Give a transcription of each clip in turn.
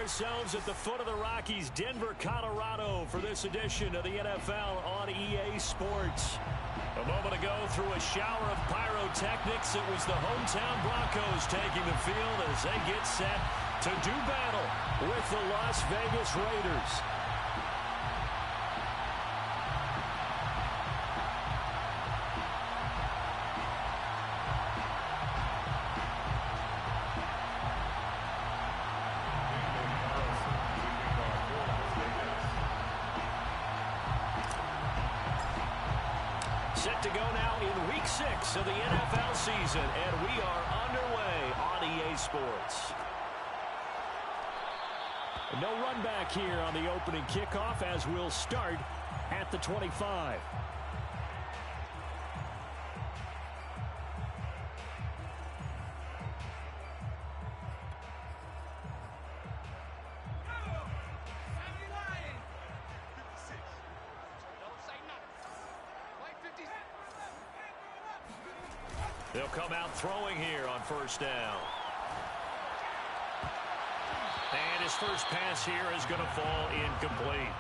ourselves at the foot of the Rockies, Denver, Colorado, for this edition of the NFL on EA Sports. A moment ago, through a shower of pyrotechnics, it was the hometown Broncos taking the field as they get set to do battle with the Las Vegas Raiders. Set to go now in Week 6 of the NFL season, and we are underway on EA Sports. No run back here on the opening kickoff as we'll start at the 25. They'll come out throwing here on first down. And his first pass here is going to fall incomplete.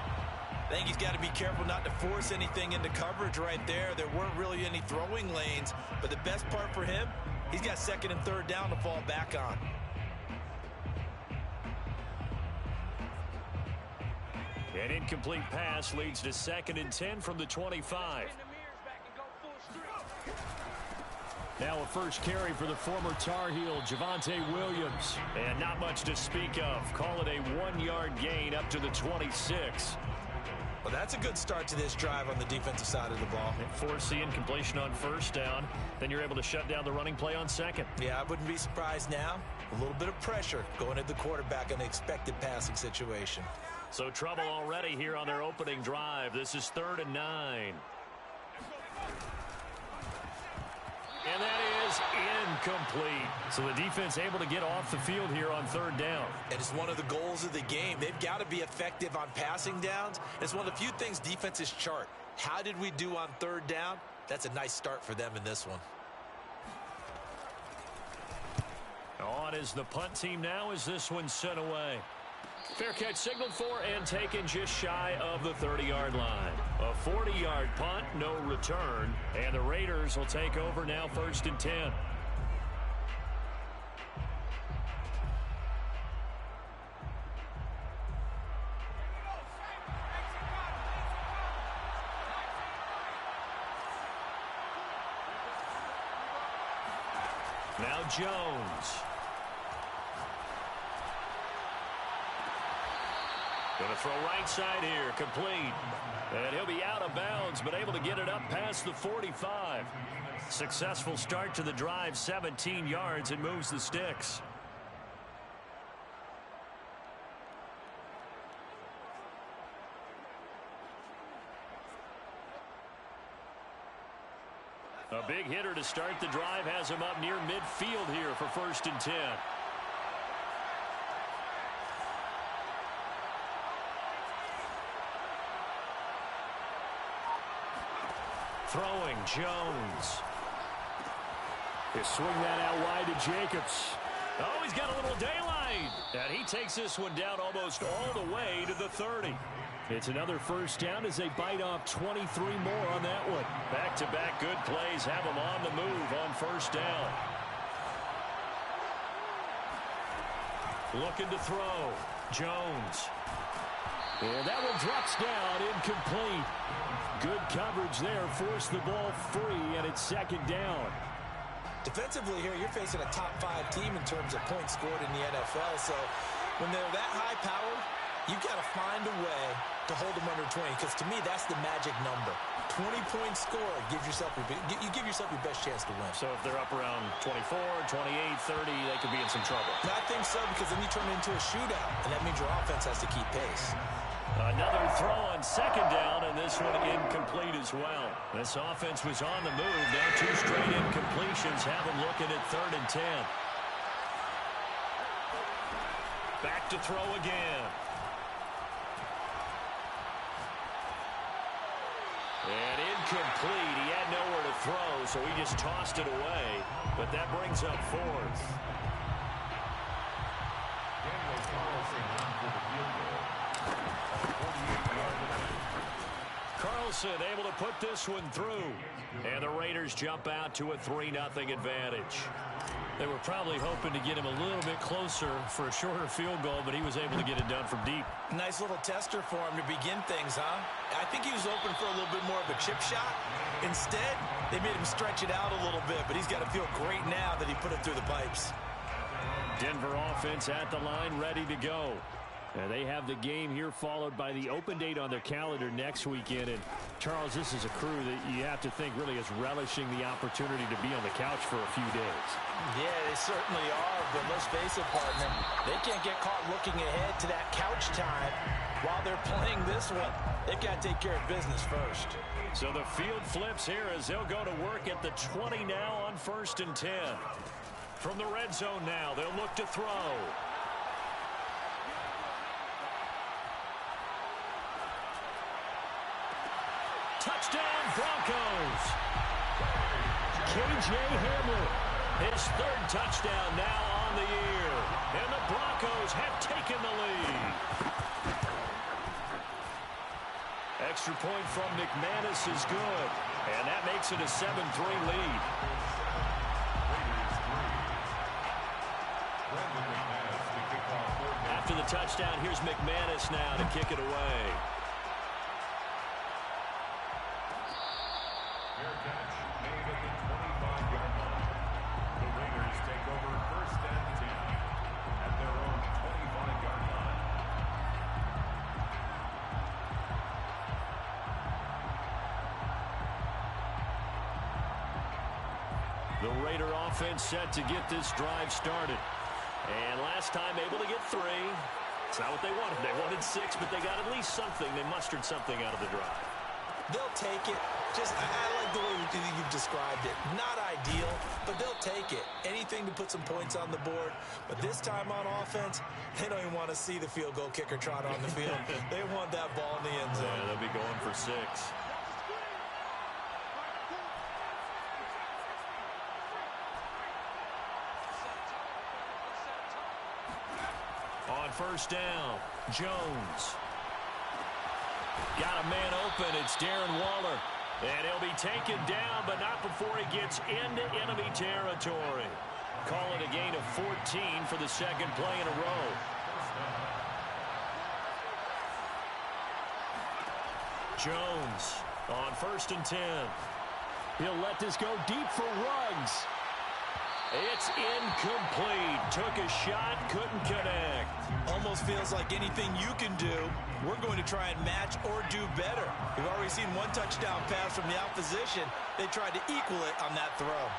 I think he's got to be careful not to force anything into coverage right there. There weren't really any throwing lanes, but the best part for him, he's got second and third down to fall back on. An incomplete pass leads to 2nd and 10 from the 25. Now a first carry for the former Tar Heel, Javonte Williams. And not much to speak of. Call it a 1-yard gain up to the 26. Well, that's a good start to this drive on the defensive side of the ball. Force the incompletion on first down. Then you're able to shut down the running play on second. Yeah, I wouldn't be surprised now. A little bit of pressure going at the quarterback in an expected passing situation. So trouble already here on their opening drive. This is 3rd and 9. And that is incomplete. So the defense able to get off the field here on 3rd down. And it's one of the goals of the game. They've got to be effective on passing downs. It's one of the few things defenses chart. How did we do on 3rd down? That's a nice start for them in this one. On is the punt team now as this one's sent away. Fair catch signaled for and taken just shy of the 30-yard line. A 40-yard punt, no return. And the Raiders will take over now 1st and 10. Now Jones. Going to throw right side here, complete. And he'll be out of bounds, but able to get it up past the 45. Successful start to the drive, 17 yards, and moves the sticks. A big hitter to start the drive has him up near midfield here for 1st and 10. Throwing, Jones. He'll swing that out wide to Jacobs. Oh, he's got a little daylight. And he takes this one down almost all the way to the 30. It's another first down as they bite off 23 more on that one. Back-to-back good plays have them on the move on first down. Looking to throw. Jones. And that one drops down, incomplete. Good coverage there, forced the ball free, and it's 2nd down. Defensively here, you're facing a top 5 team in terms of points scored in the NFL, so when they're that high power, you've got to find a way to hold them under 20, because to me, that's the magic number. 20-point score gives yourself you give yourself your best chance to win. So if they're up around 24, 28, 30, they could be in some trouble. I think so, because then you turn it into a shootout, and that means your offense has to keep pace. Another throw on 2nd down, and this one incomplete as well. This offense was on the move. Now 2 straight incompletions have them looking at 3rd and 10. Back to throw again. And incomplete. He had nowhere to throw, so he just tossed it away. But that brings up 4th. Wilson able to put this one through. And the Raiders jump out to a 3-0 advantage. They were probably hoping to get him a little bit closer for a shorter field goal, but he was able to get it done from deep. Nice little tester for him to begin things, huh? I think he was open for a little bit more of a chip shot. Instead, they made him stretch it out a little bit, but he's got to feel great now that he put it through the pipes. Denver offense at the line, ready to go. And they have the game here followed by the open date on their calendar next weekend. And, Charles, this is a crew that you have to think really is relishing the opportunity to be on the couch for a few days. Yeah, they certainly are, but let's face it, partner. They can't get caught looking ahead to that couch time while they're playing this one. They've got to take care of business first. So the field flips here as they'll go to work at the 20 now on 1st and 10. From the red zone now, they'll look to throw. Touchdown, Broncos. K.J. Hamler, his 3rd touchdown now on the year. And the Broncos have taken the lead. Extra point from McManus is good. And that makes it a 7-3 lead. After the touchdown, here's McManus now to kick it away. Fair catch made at the 25-yard line. The Raiders take over 1st and 10 at their own 25-yard line. The Raider offense set to get this drive started. And last time able to get 3. It's not what they wanted. They wanted 6, but they got at least something. They mustered something out of the drive. They'll take it. I like the way you've described it. Not ideal, but they'll take it. Anything to put some points on the board. But this time on offense, they don't even want to see the field goal kicker trot on the field. They want that ball in the end zone. Yeah, they'll be going for 6. On 1st down, Jones. Got a man open. It's Darren Waller. And he'll be taken down, but not before he gets into enemy territory. Call it a gain of 14 for the 2nd play in a row. Jones on 1st and 10. He'll let this go deep for Ruggs. It's incomplete. Took a shot, couldn't connect. Almost feels like anything you can do, we're going to try and match or do better. We've already seen 1 touchdown pass from the opposition. They tried to equal it on that throw.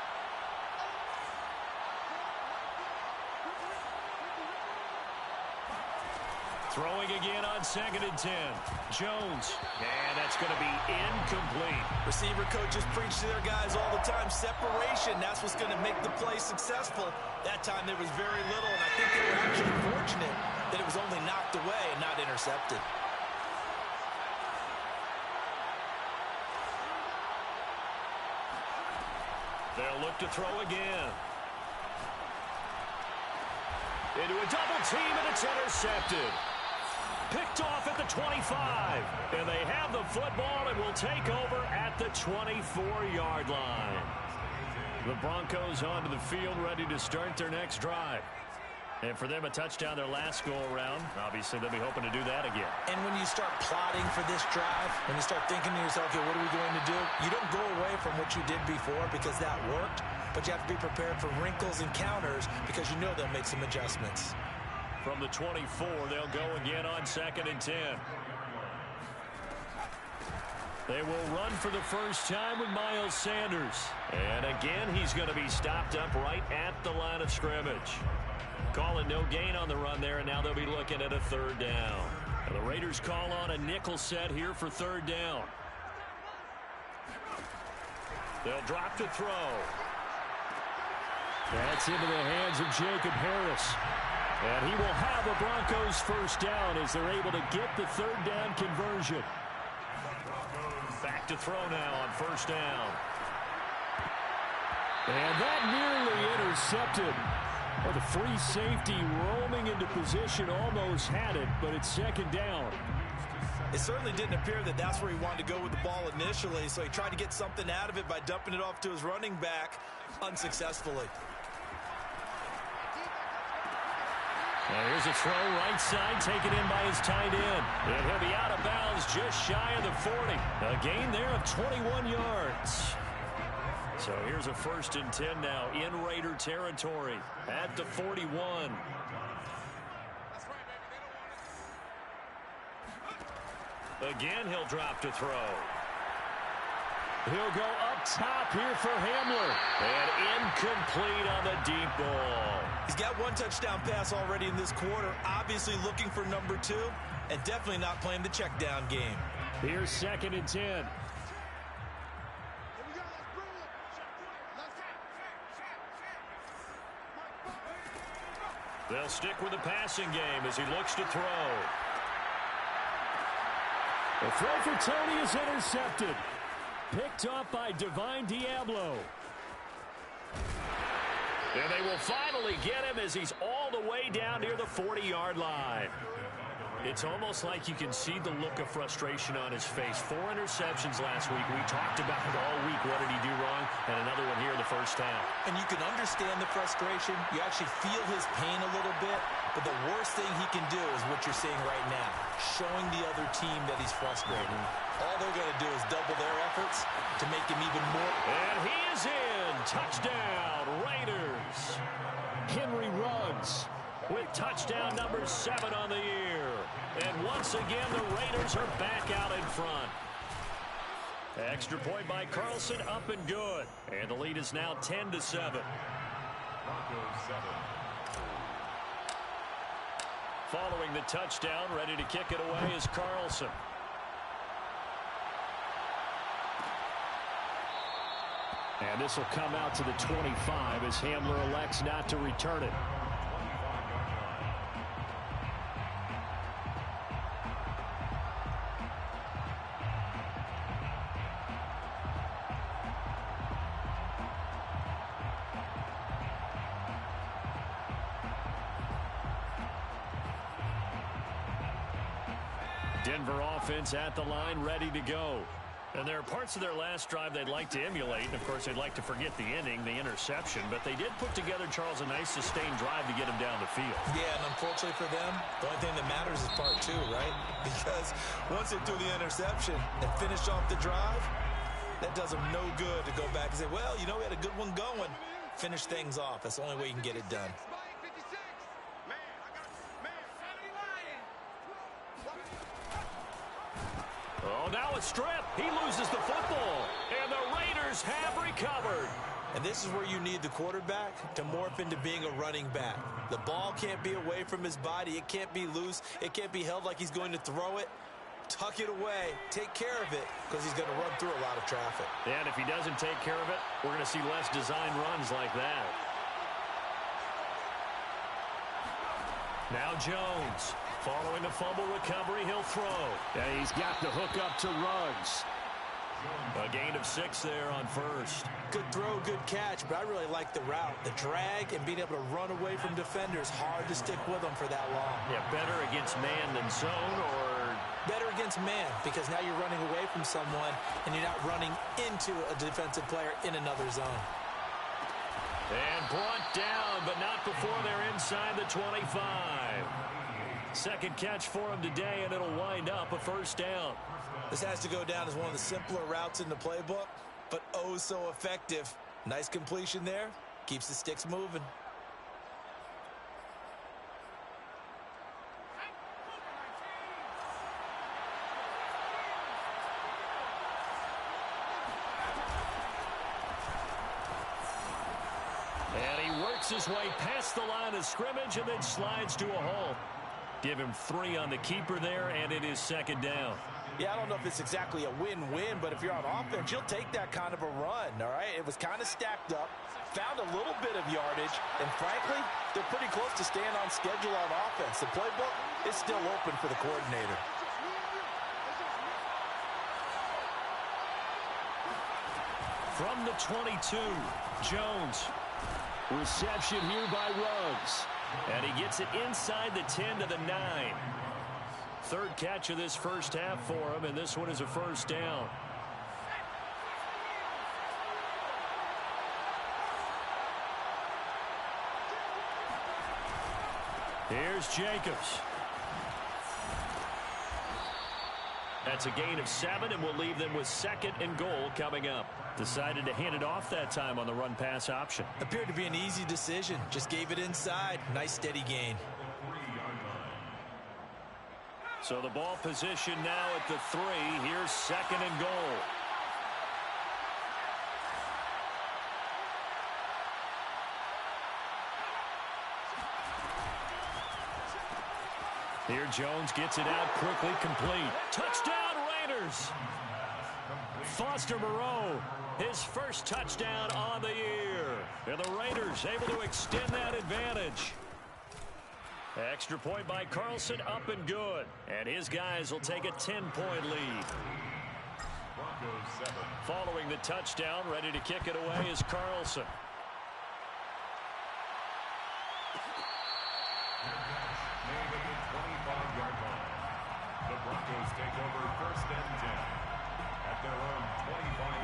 Throwing again on 2nd and 10. Jones. And that's going to be incomplete. Receiver coaches preach to their guys all the time. Separation, that's what's going to make the play successful. That time there was very little, and I think they were actually fortunate that it was only knocked away and not intercepted. They'll look to throw again. Into a double team, and it's intercepted. Picked off at the 25. And they have the football and will take over at the 24-yard line. The Broncos onto the field, ready to start their next drive. And for them, a touchdown their last go-around. Obviously, they'll be hoping to do that again. And when you start plotting for this drive, when you start thinking to yourself, okay, what are we going to do? You don't go away from what you did before because that worked, but you have to be prepared for wrinkles and counters because you know they'll make some adjustments. From the 24, they'll go again on 2nd and 10. They will run for the first time with Miles Sanders. And again, he's going to be stopped up right at the line of scrimmage. Calling no gain on the run there, and now they'll be looking at a 3rd down. And the Raiders call on a nickel set here for 3rd down. They'll drop to throw. That's into the hands of Jacob Harris. And he will have the Broncos first down as they're able to get the 3rd down conversion. Back to throw now on 1st down. And that nearly intercepted. Well, the free safety roaming into position almost had it, but it's 2nd down. It certainly didn't appear that that's where he wanted to go with the ball initially, so he tried to get something out of it by dumping it off to his running back unsuccessfully. Now here's a throw right side, taken in by his tight end. And he'll be out of bounds just shy of the 40. A gain there of 21 yards. So here's a 1st and 10 now in Raider territory at the 41. Again, he'll drop to throw. He'll go up top here for Hamler. And incomplete on the deep ball. He's got one touchdown pass already in this quarter. Obviously looking for number 2, and definitely not playing the check down game. Here's 2nd and 10. They'll stick with the passing game as he looks to throw. The throw for Tony is intercepted. Picked up by Divine Diablo. And they will finally get him as he's all the way down near the 40-yard line. It's almost like you can see the look of frustration on his face. 4 interceptions last week. We talked about it all week. What did he do wrong? And another one here in the first half. And you can understand the frustration. You actually feel his pain a little bit. But the worst thing he can do is what you're seeing right now, showing the other team that he's frustrated. All they're going to do is double their efforts to make him even more. And he is in. Touchdown, Raiders. Henry Ruggs with touchdown number 7 on the year. And once again, the Raiders are back out in front. Extra point by Carlson, up and good. And the lead is now 10-7. Broncos 7. Following the touchdown, ready to kick it away is Carlson. And this will come out to the 25 as Hamler elects not to return it. Denver offense at the line, ready to go. And there are parts of their last drive they'd like to emulate. And, of course, they'd like to forget the inning, the interception. But they did put together, Charles, a nice sustained drive to get him down the field. Yeah, and unfortunately for them, the only thing that matters is part 2, right? Because once they threw the interception and finished off the drive, that does them no good to go back and say, well, you know, we had a good one going. Finish things off. That's the only way you can get it done. Oh, now a strip. He loses the football. And the Raiders have recovered. And this is where you need the quarterback to morph into being a running back. The ball can't be away from his body. It can't be loose. It can't be held like he's going to throw it. Tuck it away. Take care of it because he's going to run through a lot of traffic. And if he doesn't take care of it, we're going to see less design runs like that. Now Jones. Following the fumble recovery, he'll throw. Yeah, he's got the hook up to Ruggs. A gain of 6 there on first. Good throw, good catch, but I really like the route. The drag and being able to run away from defenders. Hard to stick with them for that long. Yeah, better against man than zone, or? Better against man, because now you're running away from someone and you're not running into a defensive player in another zone. And brought down, but not before they're inside the 25. Second catch for him today, and it'll wind up a first down. This has to go down as one of the simpler routes in the playbook, but oh so effective. Nice completion there. Keeps the sticks moving. And he works his way past the line of scrimmage and then slides to a halt. Give him 3 on the keeper there, and it is second down. Yeah, I don't know if it's exactly a win-win, but if you're on offense, you'll take that kind of a run, all right? It was kind of stacked up, found a little bit of yardage, and frankly, they're pretty close to staying on schedule on offense. The playbook is still open for the coordinator. From the 22, Jones. Reception here by Ruggs. And he gets it inside the 10 to the 9. Third catch of this first half for him, and this one is a first down. Here's Jacobs. That's a gain of 7, and we'll leave them with 2nd and goal coming up. Decided to hand it off that time on the run-pass option. Appeared to be an easy decision. Just gave it inside. Nice steady gain. So the ball position now at the 3. Here's 2nd and goal. Here Jones gets it out quickly, complete. Touchdown Raiders! Foster Moreau, his first touchdown on the year. And the Raiders able to extend that advantage. Extra point by Carlson, up and good. And his guys will take a 10-point lead. Following the touchdown, ready to kick it away is Carlson. The Broncos take over 1st and 10 at their own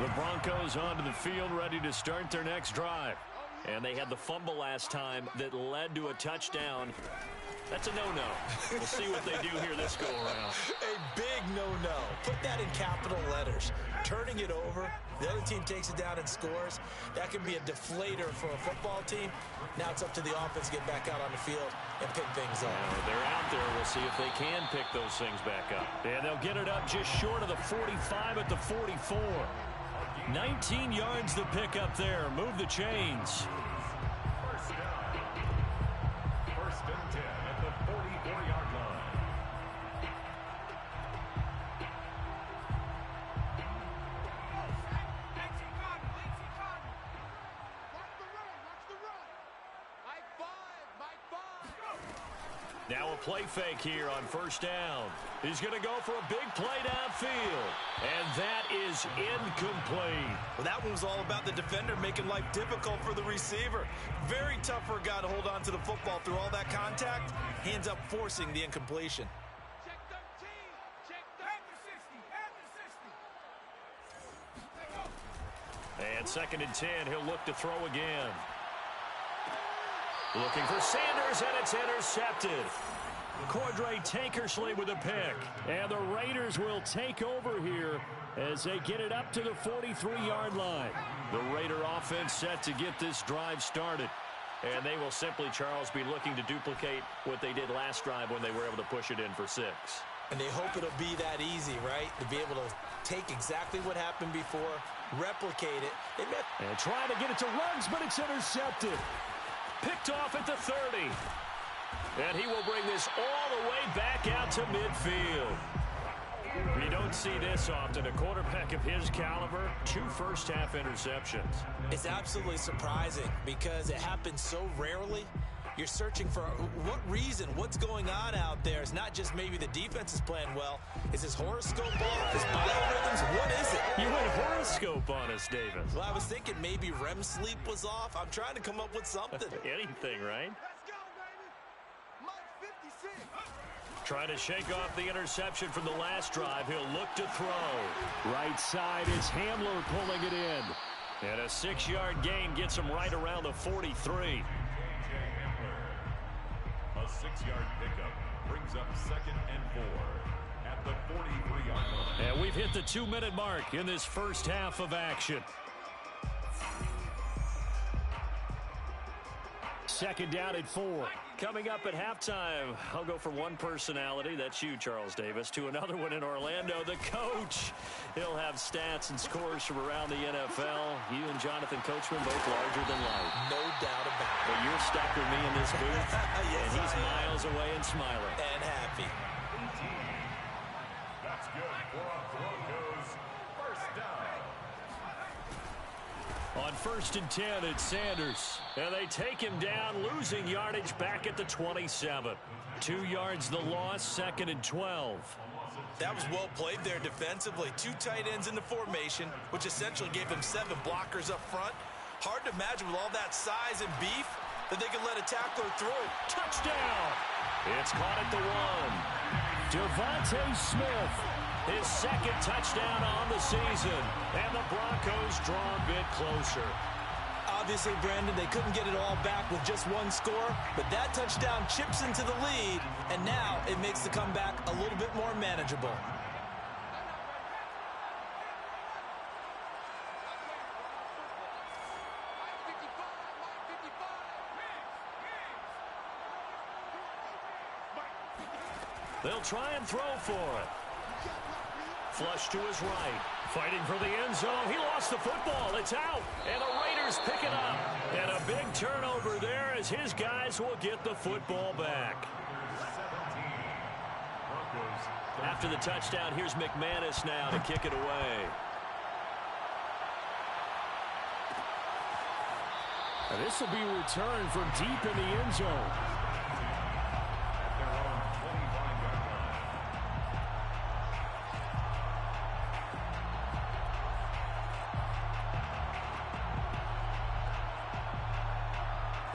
25. The Broncos onto the field, ready to start their next drive. And they had the fumble last time that led to a touchdown. That's a no-no. We'll see what they do here this go-around. A big no-no. Put that in capital letters. Turning it over, the other team takes it down and scores. That can be a deflator for a football team. Now it's up to the offense to get back out on the field and pick things up. They're out there. We'll see if they can pick those things back up. And they'll get it up just short of the 45 at the 44. 19 yards to pick up there. Move the chains. First down. 1st and 10 at the 44-yard line. Now a play fake here on first down. He's going to go for a big play downfield. And that is incomplete. Well, that one was all about the defender making life difficult for the receiver. Very tough for a guy to hold on to the football through all that contact. He ends up forcing the incompletion. Check 13. Check 30. And 2nd and 10. He'll look to throw again. Looking for Sanders, and it's intercepted. Cordray Tankersley with a pick. And the Raiders will take over here as they get it up to the 43-yard line. The Raider offense set to get this drive started. And they will simply, Charles, be looking to duplicate what they did last drive when they were able to push it in for 6. And they hope it'll be that easy, right? To be able to take exactly what happened before, replicate it. And trying to get it to Ruggs, but it's intercepted. Picked off at the 30. And he will bring this all the way back out to midfield. You don't see this often. A quarterback of his caliber, 2 first-half interceptions. It's absolutely surprising because it happens so rarely. You're searching for what reason, what's going on out there. It's not just maybe the defense is playing well. Is his horoscope off? His biorhythms? What is it? You went horoscope on us, Davis. Well, I was thinking maybe REM sleep was off. I'm trying to come up with something. Anything, right? Let's go, baby. Mike 56. Trying to shake off the interception from the last drive. He'll look to throw. Right side, it's Hamler pulling it in. And a 6-yard gain gets him right around the 43. A 6-yard pickup brings up 2nd and 4 at the 43-yard line. And we've hit the 2-minute mark in this first half of action. 2nd down at 4. Coming up at halftime, I'll go from one personality, that's you, Charles Davis, to another one in Orlando, the coach. He'll have stats and scores from around the NFL. You and Jonathan Coachman both larger than life. No doubt about it. But you're stuck with me in this booth, Yes, and he's miles away and smiling. And happy. That's good for a Broncos first down. On 1st and 10, it's Sanders. And they take him down, losing yardage back at the 27. 2 yards the loss, 2nd and 12. That was well played there defensively. 2 tight ends in the formation, which essentially gave them 7 blockers up front. Hard to imagine with all that size and beef that they could let a tackler through. Touchdown! It's caught at the 1. Devontae Smith, his second touchdown on the season. And the Broncos draw a bit closer. Obviously, Brandon, they couldn't get it all back with just one score, but that touchdown chips into the lead, and now it makes the comeback a little bit more manageable. They'll try and throw for it. Flush to his right. Fighting for the end zone. He lost the football. It's out. And the Raiders pick it up. And a big turnover there as his guys will get the football back. After the touchdown, here's McManus now to kick it away. And this will be returned from deep in the end zone.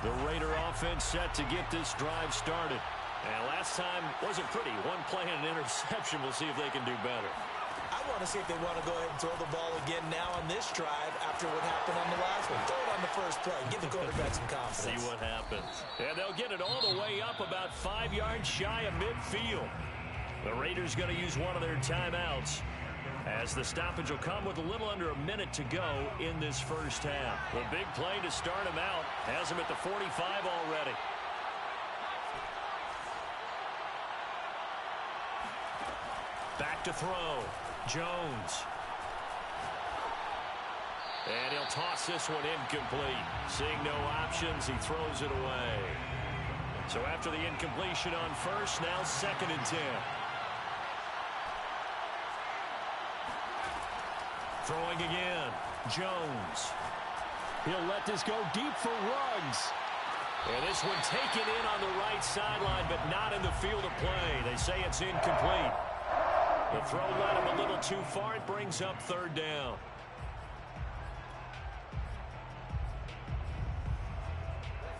The Raider offense set to get this drive started. And last time wasn't pretty. One play and an interception. We'll see if they can do better. I want to see if they want to go ahead and throw the ball again now on this drive after what happened on the last one. Throw it on the first play. Give the quarterback some confidence. See what happens. And they'll get it all the way up about 5 yards shy of midfield. The Raiders going to use one of their timeouts, as the stoppage will come with a little under a minute to go in this first half. The big play to start him out has him at the 45 already. Back to throw. Jones. And he'll toss this one incomplete. Seeing no options, he throws it away. So after the incompletion on first, now 2nd and 10. Throwing again. Jones. He'll let this go deep for Ruggs. And this one taken in on the right sideline, but not in the field of play. They say it's incomplete. The throw led him a little too far. It brings up 3rd down.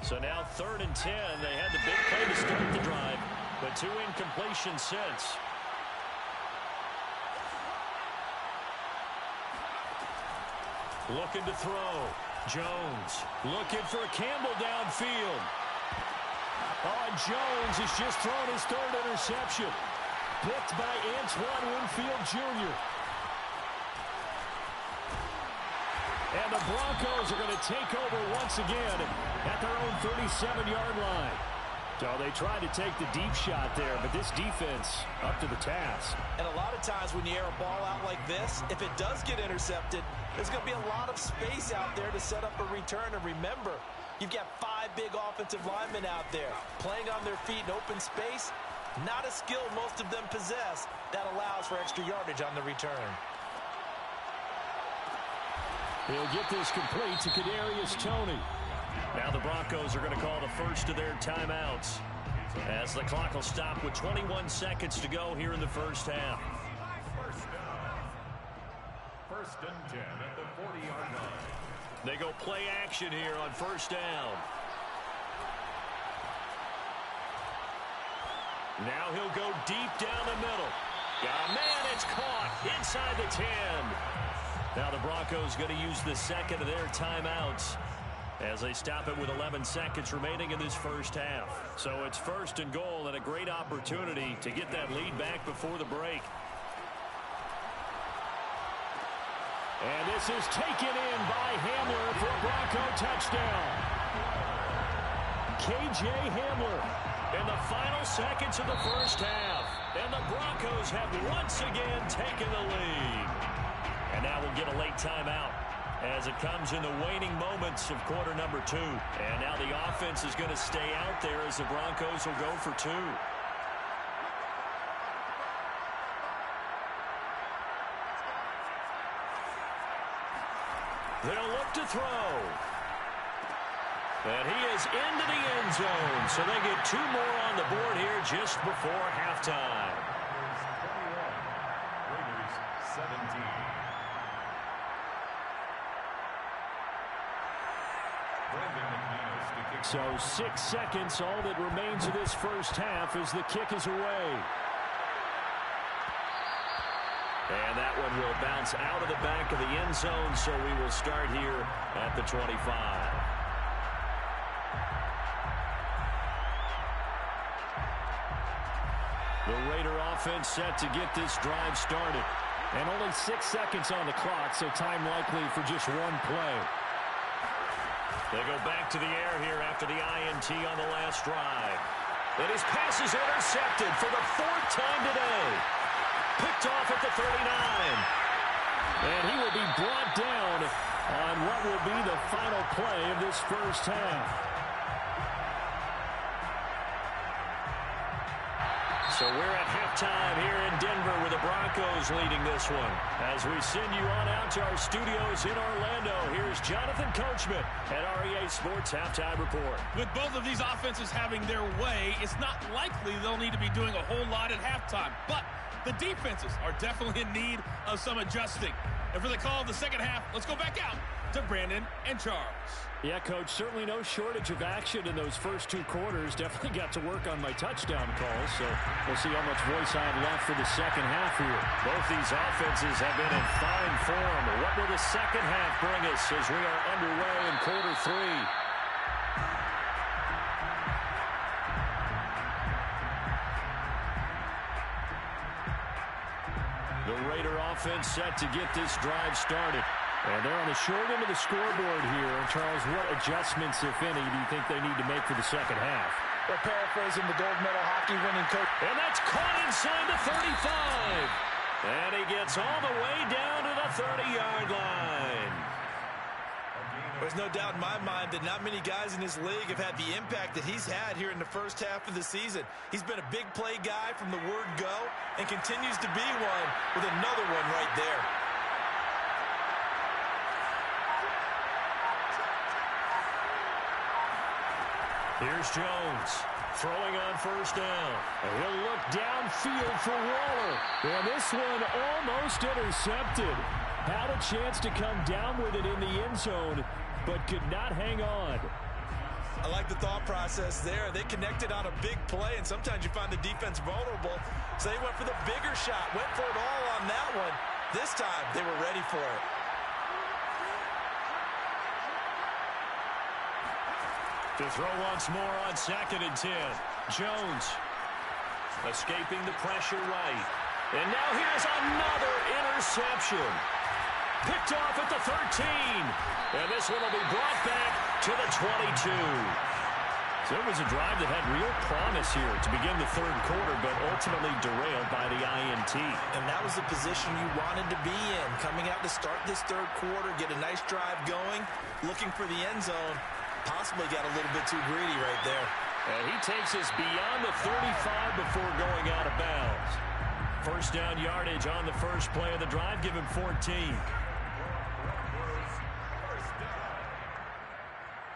So now 3rd and 10. They had the big play to start the drive, but 2 incompletions since. Looking to throw. Jones looking for Campbell downfield. Oh, and Jones has just thrown his 3rd interception. Picked by Antoine Winfield Jr. And the Broncos are going to take over once again at their own 37-yard line. So they tried to take the deep shot there, but this defense up to the task. And a lot of times when you air a ball out like this, if it does get intercepted, there's going to be a lot of space out there to set up a return. And remember, you've got 5 big offensive linemen out there playing on their feet in open space. Not a skill most of them possess that allows for extra yardage on the return. He'll get this complete to Kadarius Toney. Now the Broncos are going to call the first of their timeouts, as the clock will stop with 21 seconds to go here in the first half. First and 10 at the 40-yard line. They go play action here on first down. Now he'll go deep down the middle. Got a man, it's caught inside the 10. Now the Broncos going to use the second of their timeouts as they stop it with 11 seconds remaining in this first half. So it's 1st and goal and a great opportunity to get that lead back before the break. And this is taken in by Hamler for a Bronco touchdown. K.J. Hamler in the final seconds of the first half. And the Broncos have once again taken the lead. And now we'll get a late timeout as it comes in the waning moments of quarter number 2. And now the offense is going to stay out there as the Broncos will go for 2. They'll look to throw. And he is into the end zone. So they get 2 more on the board here just before halftime. Raiders 17. So 6 seconds, all that remains of this first half as the kick is away. And that one will bounce out of the back of the end zone, so we will start here at the 25. The Raider offense set to get this drive started. And only 6 seconds on the clock, so time likely for just one play. They go back to the air here after the INT on the last drive. And his pass is intercepted for the 4th time today. Picked off at the 39. And he will be brought down on what will be the final play of this first half. So we're at halftime here in Denver with the Broncos leading this one. As we send you on out to our studios in Orlando, here's Jonathan Coachman at REA Sports Halftime Report. With both of these offenses having their way, it's not likely they'll need to be doing a whole lot at halftime. But the defenses are definitely in need of some adjusting. And for the call of the second half, let's go back out to Brandon and Charles. Yeah, Coach, certainly no shortage of action in those first 2 quarters. Definitely got to work on my touchdown calls, so we'll see how much voice I have left for the second half here. Both these offenses have been in fine form. What will the second half bring us as we are underway in quarter 3? The Raider offense set to get this drive started. And they're on the short end of the scoreboard here. And Charles, what adjustments, if any, do you think they need to make for the second half? Well, paraphrasing the gold medal hockey winning coach. And that's caught inside the 35. And he gets all the way down to the 30-yard line. There's no doubt in my mind that not many guys in this league have had the impact that he's had here in the first half of the season. He's been a big play guy from the word go and continues to be one with another one right there. Here's Jones throwing on first down. And he'll look downfield for Waller. And this one almost intercepted. Had a chance to come down with it in the end zone, but could not hang on. I like the thought process there. They connected on a big play, and sometimes you find the defense vulnerable. So they went for the bigger shot, went for it all on that one. This time, they were ready for it. To throw once more on 2nd and 10. Jones escaping the pressure right. And now here's another interception. Picked off at the 13. And this one will be brought back to the 22. So it was a drive that had real promise here to begin the 3rd quarter, but ultimately derailed by the INT. And that was the position you wanted to be in. Coming out to start this 3rd quarter, get a nice drive going, looking for the end zone. Possibly got a little bit too greedy right there. And he takes us beyond the 35 before going out of bounds. First down yardage on the first play of the drive, give him 14.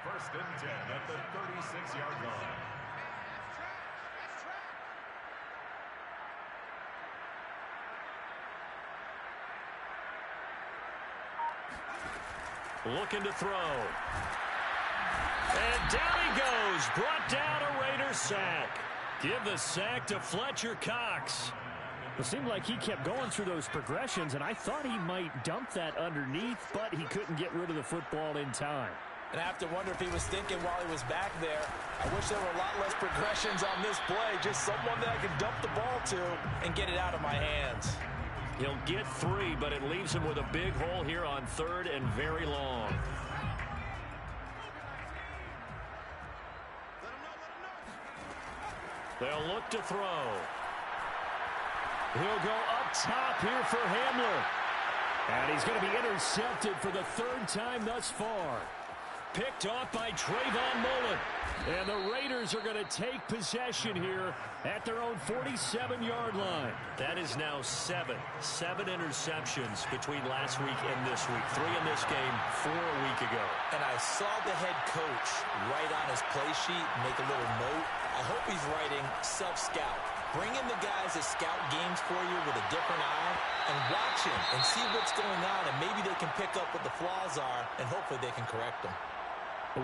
First and 10 at the 36-yard line. Looking to throw. And down he goes. Brought down a Raider sack. Give the sack to Fletcher Cox. It seemed like he kept going through those progressions, and I thought he might dump that underneath, but he couldn't get rid of the football in time. And I have to wonder if he was thinking while he was back there, I wish there were a lot less progressions on this play. Just someone that I could dump the ball to and get it out of my hands. He'll get 3, but it leaves him with a big hole here on 3rd and very long. They'll look to throw. He'll go up top here for Hamler. And he's going to be intercepted for the 3rd time thus far. Picked off by Trayvon Mullen. And the Raiders are going to take possession here at their own 47-yard line. That is now 7 interceptions between last week and this week. 3 in this game, 4 a week ago. And I saw the head coach write on his play sheet, make a little note. I hope he's writing self-scout. Bring in the guys that scout games for you with a different eye and watch him and see what's going on, and maybe they can pick up what the flaws are, and hopefully they can correct them.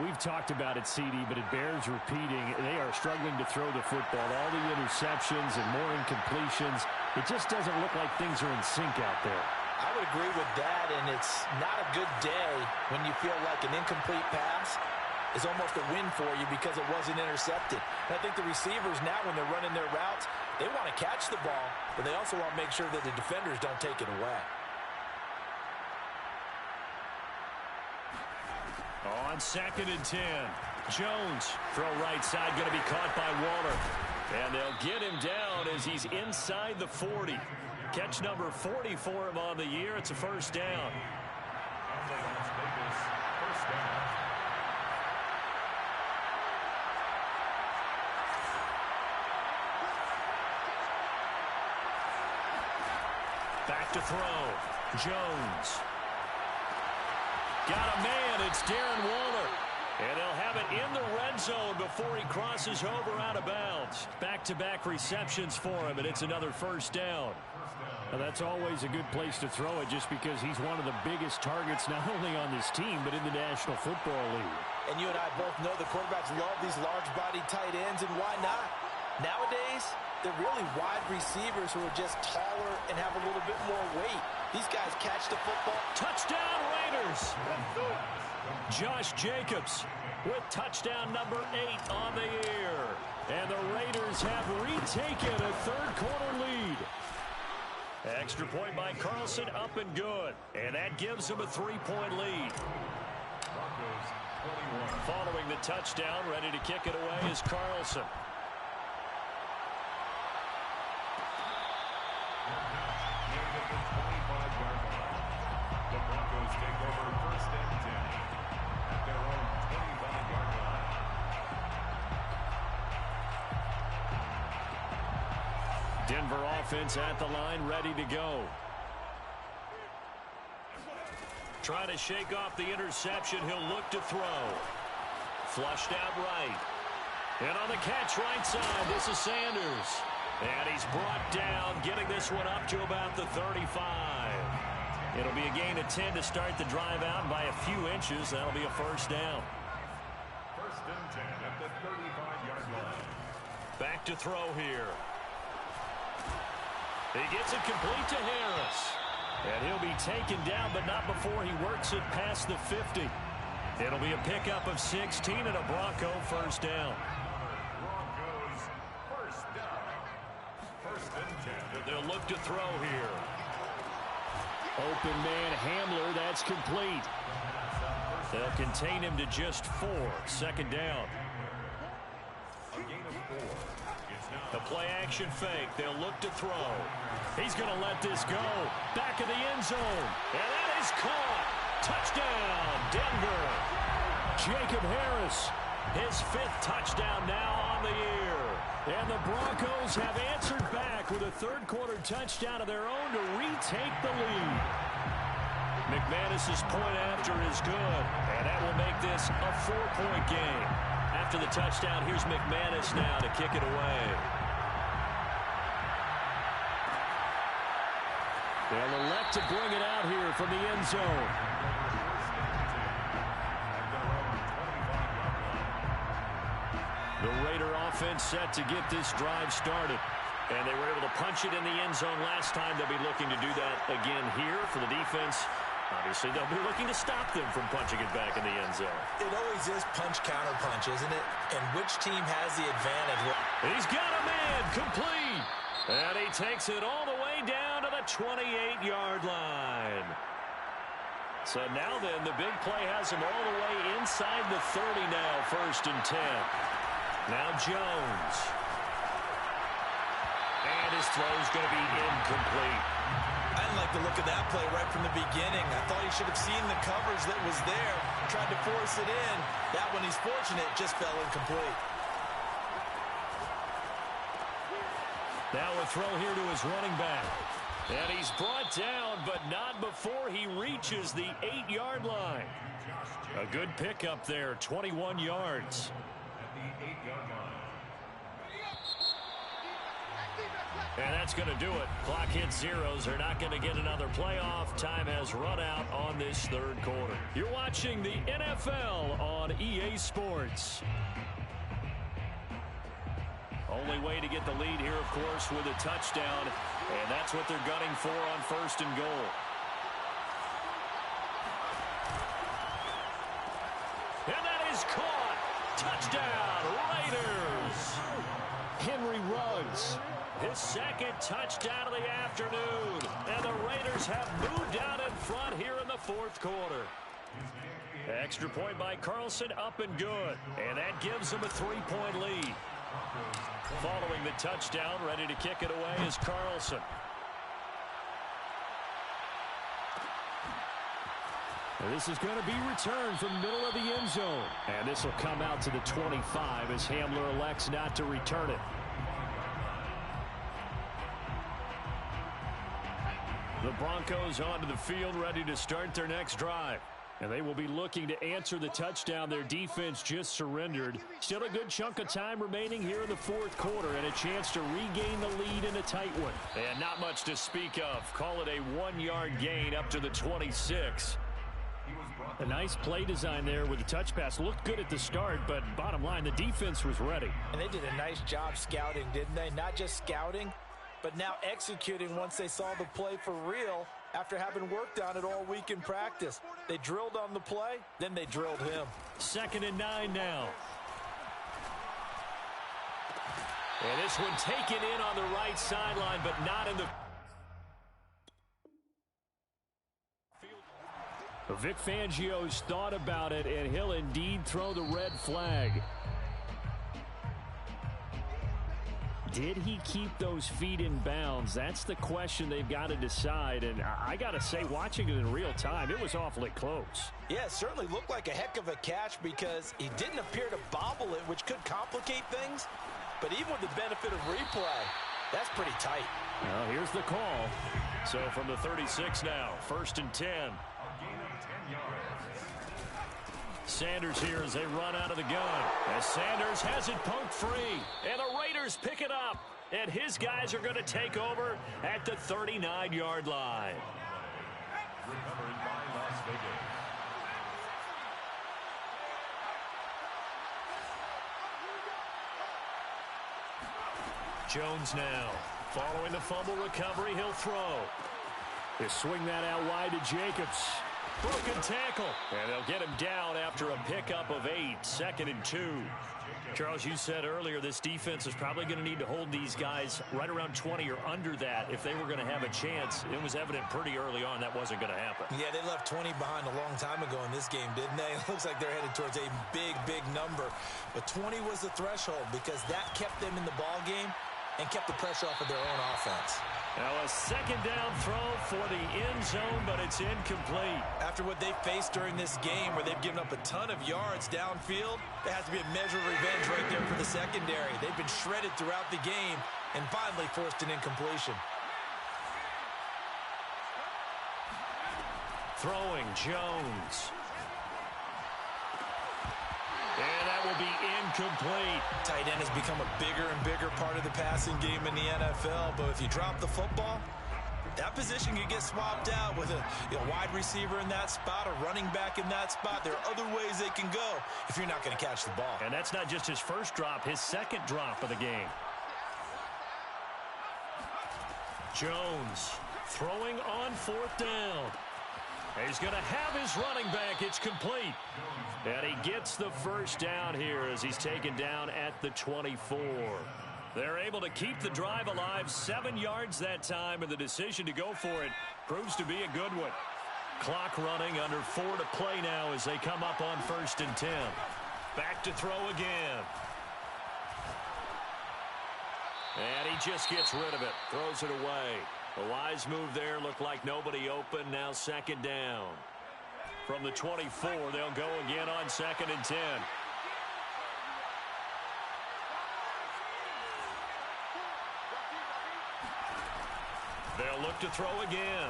We've talked about it, CD, but it bears repeating. They are struggling to throw the football. All the interceptions and more incompletions. It just doesn't look like things are in sync out there. I would agree with that, and it's not a good day when you feel like an incomplete pass is almost a win for you because it wasn't intercepted. And I think the receivers now, when they're running their routes, they want to catch the ball, but they also want to make sure that the defenders don't take it away. On 2nd and 10, Jones, throw right side, going to be caught by Waller. And they'll get him down as he's inside the 40. Catch number 40 for him on the year. It's a first down. Back to throw. Jones. Got a man. It's Darren Waller. And they'll have it in the red zone before he crosses over out of bounds. Back-to-back receptions for him, and it's another first down. Now, that's always a good place to throw it just because he's one of the biggest targets not only on this team but in the National Football League. And you and I both know the quarterbacks love these large-bodied tight ends, and why not? Nowadays, they're really wide receivers who are just taller and have a little bit more weight. These guys catch the football. Touchdown, Raiders! Josh Jacobs with touchdown number 8 on the year. And the Raiders have retaken a third-quarter lead. Extra point by Carlson, up and good. And that gives them a 3-point lead. Following the touchdown, ready to kick it away is Carlson. The Broncos take over 1st and 10 at their own 25-yard line. Denver offense at the line, ready to go. Trying to shake off the interception. He'll look to throw. Flushed out right. And on the catch right side, this is Sanders. And he's brought down, getting this one up to about the 35. It'll be a gain of 10 to start the drive out by a few inches. That'll be a first down. 1st and 10 at the 35-yard line. Back to throw here. He gets it complete to Harris. And he'll be taken down, but not before he works it past the 50. It'll be a pickup of 16 and a Bronco first down. Broncos first down. 1st and 10. They'll look to throw here. Open man Hamler, that's complete. They'll contain him to just 4. Second down. A gain of 4. It's now The play action fake. They'll look to throw. He's going to let this go. Back of the end zone. And that is caught. Touchdown, Denver. Jacob Harris, his 5th touchdown now on the year. And the Broncos have answered back with a third-quarter touchdown of their own to retake the lead. McManus's point after is good, and that will make this a 4-point game. After the touchdown, here's McManus now to kick it away. They'll elect to bring it out here from the end zone. The Raider offense set to get this drive started. And they were able to punch it in the end zone last time. They'll be looking to do that again here for the defense. Obviously, they'll be looking to stop them from punching it back in the end zone. It always is punch-counter-punch, isn't it? And which team has the advantage? He's got a man complete. And he takes it all the way down to the 28-yard line. So now then, the big play has him all the way inside the 30 now, 1st and 10. Now Jones. And his throw's going to be incomplete. I didn't like the look of that play right from the beginning. I thought he should have seen the coverage that was there, tried to force it in. That one, he's fortunate, just fell incomplete. Now a throw here to his running back. And he's brought down, but not before he reaches the 8-yard line. A good pickup there, 21 yards. at the 8-yard line. And that's going to do it. Clock hits zeros. They're not going to get another playoff. Time has run out on this third quarter. You're watching the NFL on EA Sports. Only way to get the lead here, of course, with a touchdown. And that's what they're gunning for on 1st and goal. And that is caught. Touchdown, Raiders. Henry Ruggs, his 2nd touchdown of the afternoon. And the Raiders have moved out in front here in the 4th quarter. Extra point by Carlson, up and good. And that gives them a 3-point lead. Following the touchdown, ready to kick it away is Carlson. This is going to be returned from the middle of the end zone. And this will come out to the 25 as Hamler elects not to return it. The Broncos onto the field, ready to start their next drive. And they will be looking to answer the touchdown their defense just surrendered. Still a good chunk of time remaining here in the 4th quarter and a chance to regain the lead in a tight one. And not much to speak of. Call it a 1-yard gain up to the 26. A nice play design there with the touch pass. Looked good at the start, but bottom line, the defense was ready. And they did a nice job scouting, didn't they? Not just scouting, but now executing once they saw the play for real after having worked on it all week in practice. They drilled on the play, then they drilled him. 2nd and 9 now. And this one taken in on the right sideline, but not in the... Vic Fangio's thought about it, and he'll indeed throw the red flag. Did he keep those feet in bounds? That's the question they've got to decide. And I got to say, watching it in real time, it was awfully close. Yeah, it certainly looked like a heck of a catch because he didn't appear to bobble it, which could complicate things. But even with the benefit of replay, that's pretty tight. Well, here's the call. So from the 36 now, 1st and 10. Sanders here as they run out of the gun. As Sanders has it poked free. And the Raiders pick it up. And his guys are going to take over at the 39-yard line. Recovered by Las Vegas. Jones now. Following the fumble recovery, he'll throw. They swing that out wide to Jacobs. Broken tackle. And they'll get him down after a pickup of 8. 2nd and 2. Charles, you said earlier this defense is probably going to need to hold these guys right around 20 or under that if they were going to have a chance. It was evident pretty early on that wasn't going to happen. Yeah, they left 20 behind a long time ago in this game, didn't they? It looks like they're headed towards a big, big number. But 20 was the threshold because that kept them in the ball game and kept the pressure off of their own offense. Now a 2nd down throw for the end zone, but it's incomplete. After what they faced during this game where they've given up a ton of yards downfield, there has to be a measure of revenge right there for the secondary. They've been shredded throughout the game and finally forced an incompletion. Throwing Jones. And that will be incomplete. Tight end has become a bigger and bigger part of the passing game in the NFL, but if you drop the football, that position can get swapped out with a wide receiver in that spot, a running back in that spot. There are other ways they can go if you're not going to catch the ball. And that's not just his first drop, his 2nd drop of the game. Jones throwing on 4th down. He's going to have his running back. It's complete. And he gets the first down here as he's taken down at the 24. They're able to keep the drive alive, 7 yards that time, and the decision to go for it proves to be a good one. Clock running, under 4 to play now as they come up on 1st and 10. Back to throw again. And he just gets rid of it, throws it away. A wise move there, looked like nobody open, now 2nd down. From the 24, they'll go again on 2nd and 10. They'll look to throw again.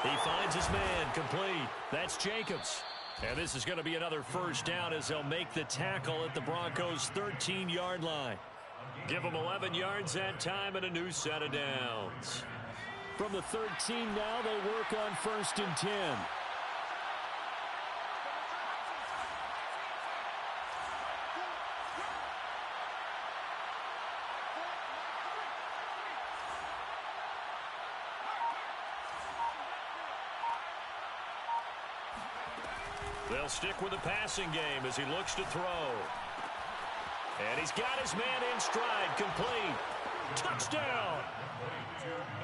He finds his man, complete. That's Jacobs. And this is going to be another first down as they'll make the tackle at the Broncos' 13-yard line. Give them 11 yards that time and a new set of downs. From the 13 now, they work on 1st and 10. They'll stick with the passing game as he looks to throw. And he's got his man in stride, complete. Touchdown!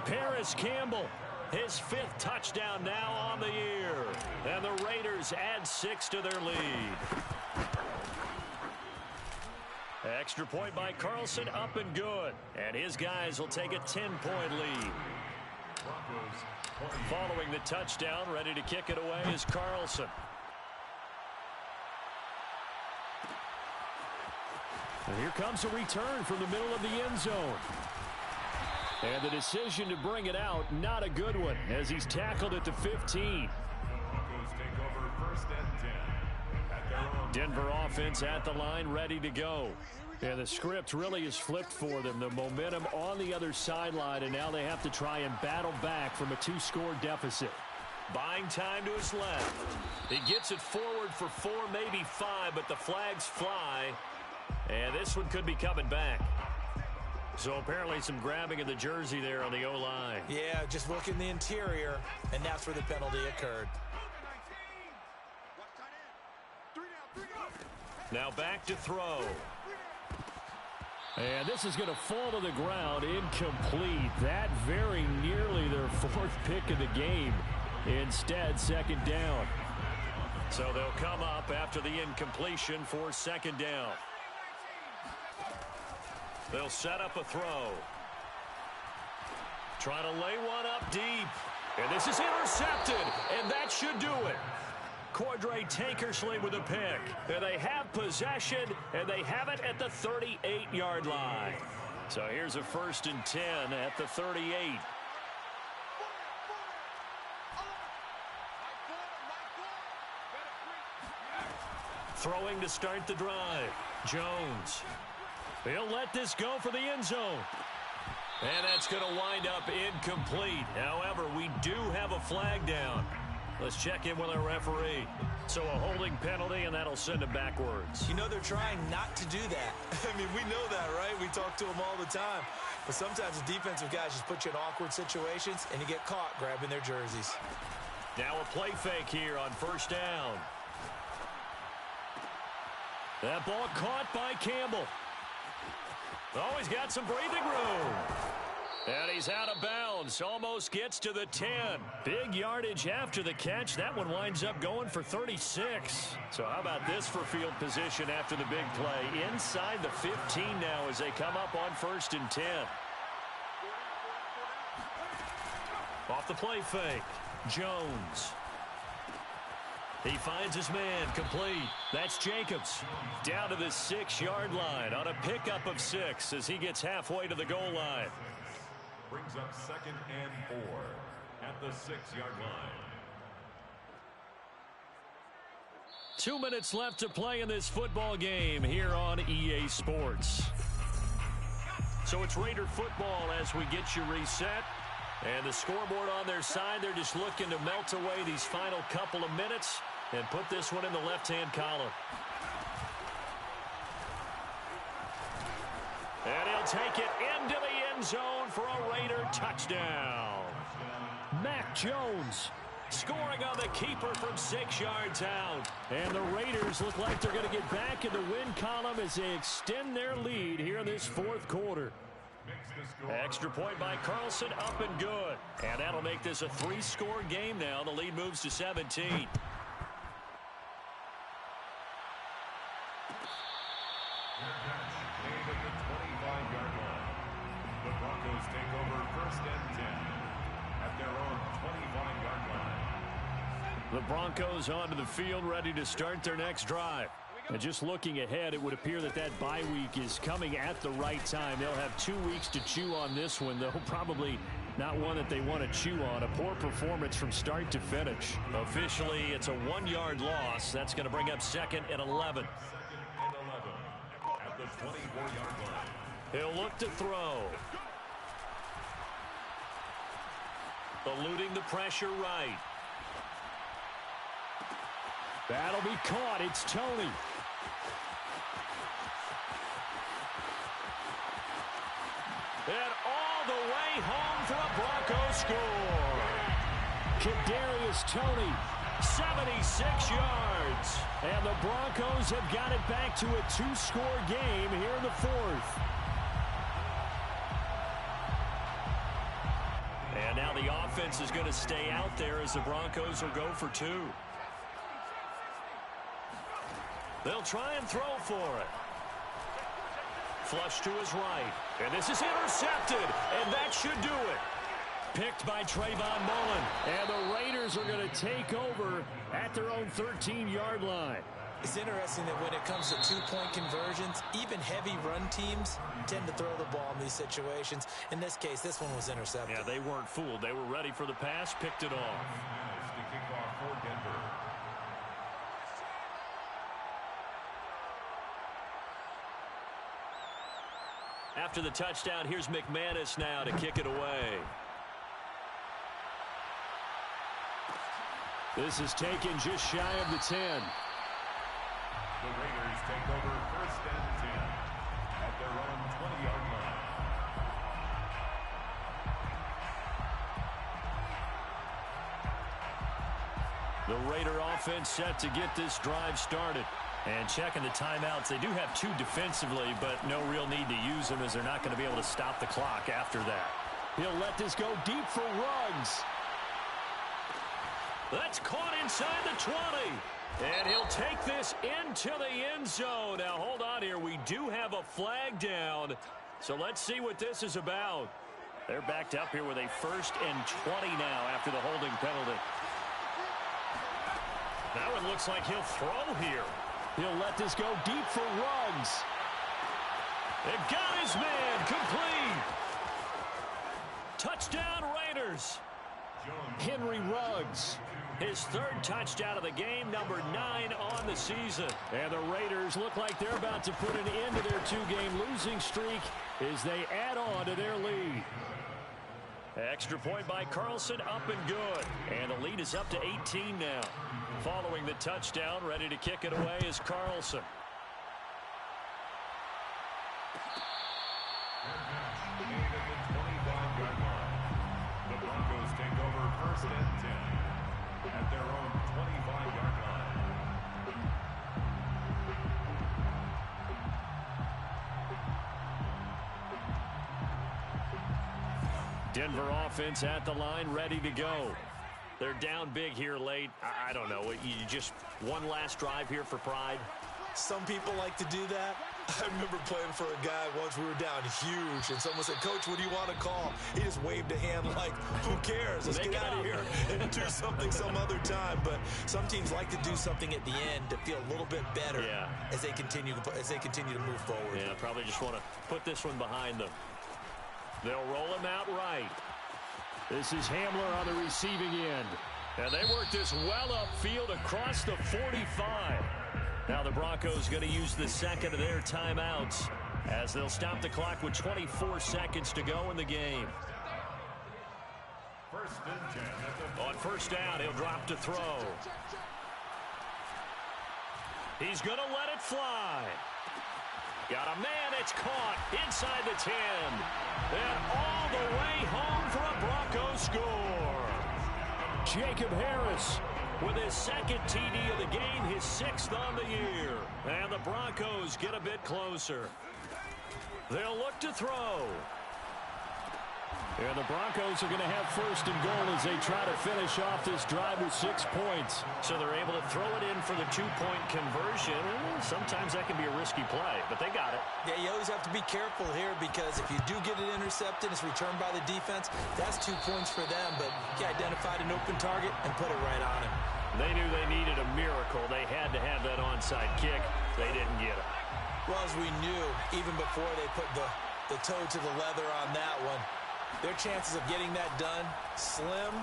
Paris Campbell, his 5th touchdown now on the year. And the Raiders add 6 to their lead. Extra point by Carlson, up and good. And his guys will take a 10-point lead. Following the touchdown, ready to kick it away is Carlson. And here comes a return from the middle of the end zone. And the decision to bring it out, not a good one, as he's tackled at the 15. Broncos take over 1st and 10 at their own. Denver offense at the line, ready to go. And the script really is flipped for them. The momentum on the other sideline, and now they have to try and battle back from a 2-score deficit. Buying time to his left. He gets it forward for 4, maybe 5, but the flags fly. And this one could be coming back. So apparently some grabbing of the jersey there on the O-line. Yeah, just look in the interior, and that's where the penalty occurred. Now back to throw. And this is going to fall to the ground, incomplete. That very nearly their 4th pick of the game. Instead, 2nd down. So they'll come up after the incompletion for 2nd down. They'll set up a throw. Trying to lay one up deep. And this is intercepted, and that should do it. Cordray Tankersley with a pick. And they have possession, and they have it at the 38-yard line. So here's a 1st and 10 at the 38. Throwing to start the drive. Jones. He'll let this go for the end zone. And that's going to wind up incomplete. However, we do have a flag down. Let's check in with our referee. So a holding penalty, and that'll send him backwards. You know they're trying not to do that. I mean, we know that, right? We talk to them all the time. But sometimes the defensive guys just put you in awkward situations, and you get caught grabbing their jerseys. Now a play fake here on 1st down. That ball caught by Campbell. Oh, he's got some breathing room. And he's out of bounds. Almost gets to the 10. Big yardage after the catch. That one winds up going for 36. So how about this for field position after the big play? Inside the 15 now as they come up on 1st and 10. Off the play fake. Jones. He finds his man, complete. That's Jacobs. Down to the 6-yard line on a pickup of 6 as he gets halfway to the goal line. Brings up 2nd and 4 at the 6-yard line. 2 minutes left to play in this football game here on EA Sports. So it's Raider football as we get you reset. And the scoreboard on their side, they're just looking to melt away these final couple of minutes and put this one in the left-hand column. And he'll take it into the end zone for a Raider touchdown. Mac Jones scoring on the keeper from 6 yards out. And the Raiders look like they're going to get back in the win column as they extend their lead here in this 4th quarter. Extra point by Carlson, up and good. And that'll make this a 3-score game now. The lead moves to 17. The Broncos take over 1st and 10 at their own 25-yard line. The Broncos onto the field, ready to start their next drive. And just looking ahead, it would appear that bye week is coming at the right time. They'll have 2 weeks to chew on this one, though probably not one that they want to chew on. A poor performance from start to finish. Officially, it's a 1-yard loss. That's going to bring up 2nd and 11. 2nd and 11 at the 24-yard line. He'll look to throw. Eluding the pressure right. That'll be caught. It's Tony. And all the way home for a Broncos score. Kadarius Toney, 76 yards. And the Broncos have got it back to a 2-score game here in the fourth. And now the offense is going to stay out there as the Broncos will go for 2. They'll try and throw for it. Flush to his right. And this is intercepted. And that should do it. Picked by Trayvon Mullen. And the Raiders are going to take over at their own 13-yard line. It's interesting that when it comes to two-point conversions, even heavy run teams tend to throw the ball in these situations. In this case, this one was intercepted. Yeah, they weren't fooled. They were ready for the pass, picked it off. The kickoff for Denver. After the touchdown, here's McManus now to kick it away. This is taken just shy of the 10. The Raiders take over first and 10 at their own 20-yard line. The Raider offense set to get this drive started. And checking the timeouts, they do have 2 defensively, but no real need to use them as they're not going to be able to stop the clock after that. He'll let this go deep for Ruggs. That's caught inside the 20. And he'll take this into the end zone. Now, hold on here. We do have a flag down. So let's see what this is about. They're backed up here with a 1st and 20 now after the holding penalty. Now it looks like he'll throw here. He'll let this go deep for Ruggs. It got his man complete. Touchdown Raiders. Henry Ruggs. His 3rd touchdown of the game, number 9 on the season. And the Raiders look like they're about to put an end to their 2-game losing streak as they add on to their lead. Extra point by Carlson, up and good. And the lead is up to 18 now. Following the touchdown, ready to kick it away is Carlson. The Broncos take over first and 10 at their own 25-yard line. Denver offense at the line, ready to go. They're down big here late. I don't know. You just one last drive here for pride. Some people like to do that. I remember playing for a guy once. We were down huge, and someone said, "Coach, what do you want to call?" He just waved a hand like, "Who cares? Let's get out of here and do something some other time." But some teams like to do something at the end to feel a little bit better as they continue to move forward. Yeah, probably just want to put this one behind them. They'll roll him out right. This is Hamler on the receiving end. And they work this well upfield across the 45. Now the Broncos going to use the 2nd of their timeouts as they'll stop the clock with 24 seconds to go in the game. First and 10 On first down, he'll drop to throw. He's going to let it fly. Got a man, it's caught inside the 10. And all the way home for a Broncos score. Jacob Harris with his 2nd TD of the game, his 6th on the year. And the Broncos get a bit closer. They'll look to throw. And the Broncos are going to have 1st and goal as they try to finish off this drive with 6 points. So they're able to throw it in for the 2-point conversion. Sometimes that can be a risky play, but they got it. Yeah, you always have to be careful here because if you do get it intercepted, it's returned by the defense. That's 2 points for them, but he identified an open target and put it right on him. They knew they needed a miracle. They had to have that onside kick. They didn't get it. Well, as we knew, even before they put the toe to the leather on that one, their chances of getting that done, slim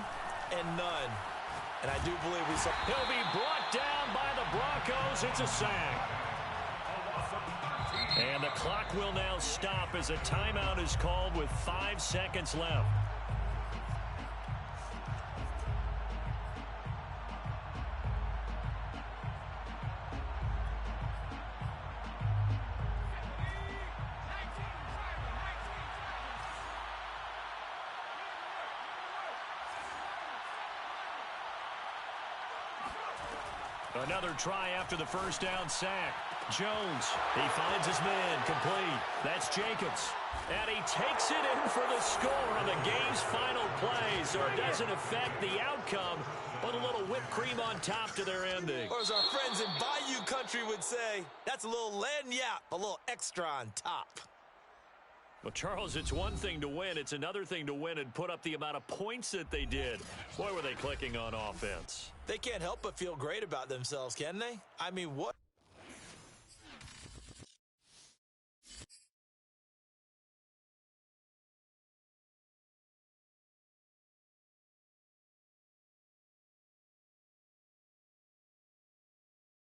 and none. And I do believe we saw... He'll be brought down by the Broncos. It's a sack. And the clock will now stop as a timeout is called with 5 seconds left. Another try after the first down sack. Jones, he finds his man, complete. That's Jacobs. And he takes it in for the score on the game's final play, so it doesn't affect the outcome, but a little whipped cream on top to their ending. Or as our friends in Bayou country would say, that's a little lagniappe, a little extra on top. Well, Charles, it's one thing to win. It's another thing to win and put up the amount of points that they did. Boy, were they clicking on offense. They can't help but feel great about themselves, can they? I mean, what?